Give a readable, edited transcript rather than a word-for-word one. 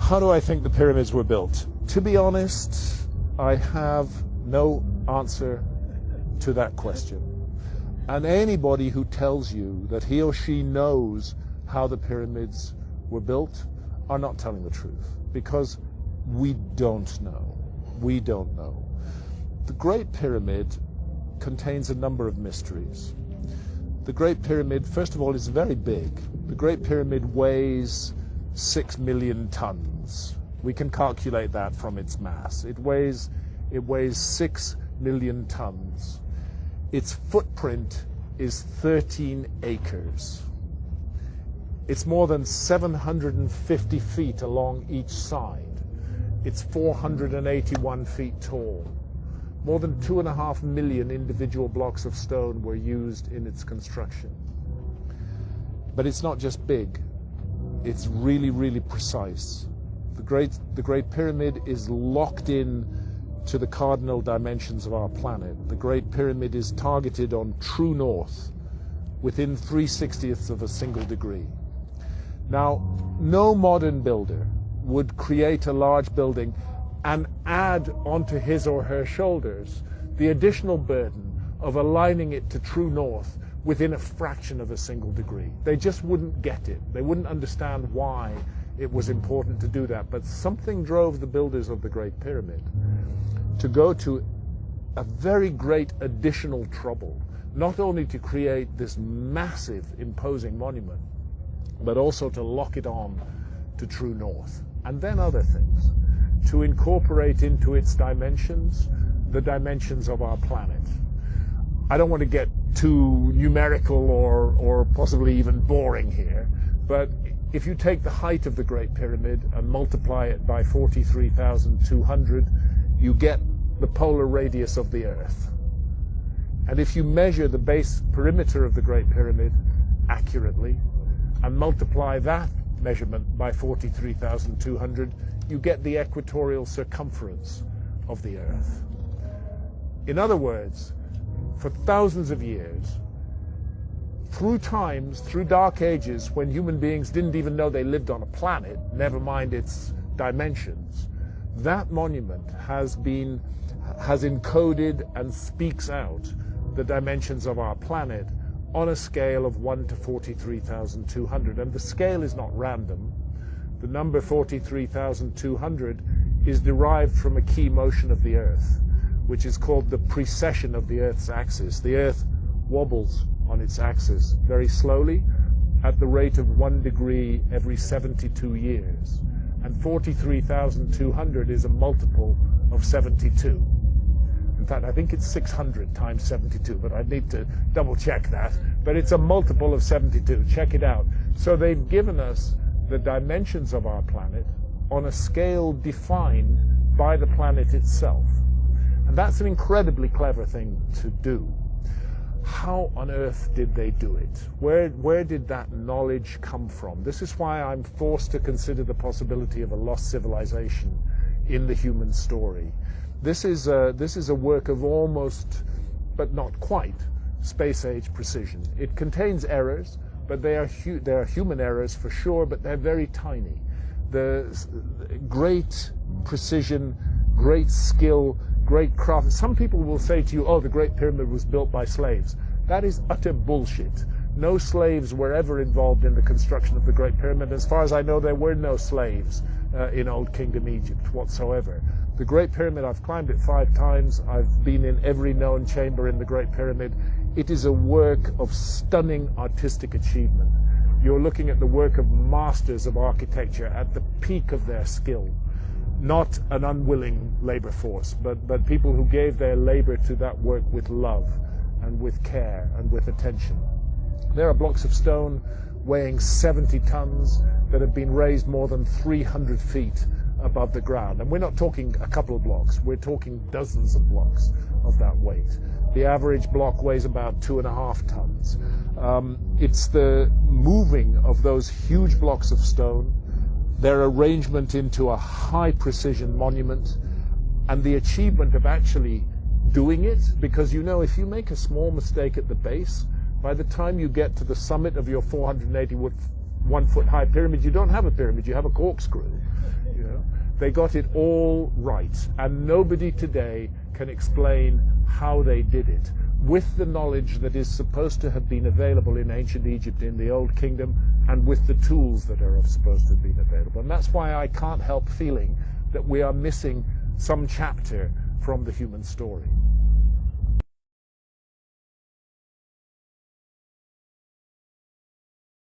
How do I think the pyramids were built? To be honest, I have no answer to that question. And anybody who tells you that he or she knows how the pyramids were built are not telling the truth, because we don't know. We don't know. The Great Pyramid contains a number of mysteries. The Great Pyramid, first of all, is very big. The Great Pyramid weighs 6 million tons. We can calculate that from its mass. It weighs 6 million tons. Its footprint is 13 acres. It's more than 750 feet along each side. It's 481 feet tall. More than 2.5 million individual blocks of stone were used in its construction. But it's not just big, it's really, really precise. The Great Pyramid is locked in to the cardinal dimensions of our planet. The Great Pyramid is targeted on true north, within 3/60ths of a single degree. Now, no modern builder would create a large building and add onto his or her shoulders the additional burden of aligning it to true north within a fraction of a single degree. They just wouldn't get it. They wouldn't understand why it was important to do that. But something drove the builders of the Great Pyramid to go to a very great additional trouble, not only to create this massive, imposing monument, but also to lock it on to true north. And then other things, to incorporate into its dimensions the dimensions of our planet. I don't want to get too numerical or possibly even boring here, but if you take the height of the Great Pyramid and multiply it by 43,200, you get the polar radius of the Earth. And if you measure the base perimeter of the Great Pyramid accurately and multiply that measurement by 43,200, you get the equatorial circumference of the Earth. In other words, for thousands of years, through times, through dark ages, when human beings didn't even know they lived on a planet, never mind its dimensions, that monument has encoded and speaks out the dimensions of our planet on a scale of 1 to 43,200. And the scale is not random. The number 43,200 is derived from a key motion of the Earth, which is called the precession of the Earth's axis. The Earth wobbles on its axis very slowly at the rate of 1 degree every 72 years. And 43,200 is a multiple of 72. In fact, I think it's 600 times 72, but I need to double check that. But it's a multiple of 72. Check it out. So they've given us the dimensions of our planet on a scale defined by the planet itself. And that's an incredibly clever thing to do. How on earth did they do it? Where did that knowledge come from? This is why I'm forced to consider the possibility of a lost civilization in the human story. This is a work of almost, but not quite, space-age precision. It contains errors, but they are human errors for sure, but they're very tiny. The great precision, great skill, great craft. Some people will say to you, oh, the Great Pyramid was built by slaves. That is utter bullshit. No slaves were ever involved in the construction of the Great Pyramid. As far as I know, there were no slaves in Old Kingdom Egypt whatsoever. The Great Pyramid, I've climbed it 5 times. I've been in every known chamber in the Great Pyramid. It is a work of stunning artistic achievement. You're looking at the work of masters of architecture at the peak of their skill. Not an unwilling labor force, but people who gave their labor to that work with love and with care and with attention. There are blocks of stone weighing 70 tons that have been raised more than 300 feet above the ground. And we're not talking a couple of blocks, we're talking dozens of blocks of that weight. The average block weighs about 2.5 tons. It's the moving of those huge blocks of stone, their arrangement into a high precision monument, and the achievement of actually doing it, because you know if you make a small mistake at the base, by the time you get to the summit of your 480 1-foot-high pyramid, you don't have a pyramid, you have a corkscrew. You know? They got it all right, and nobody today can explain how they did it with the knowledge that is supposed to have been available in ancient Egypt, in the Old Kingdom, and with the tools that are supposed to have been available. And that's why I can't help feeling that we are missing some chapter from the human story.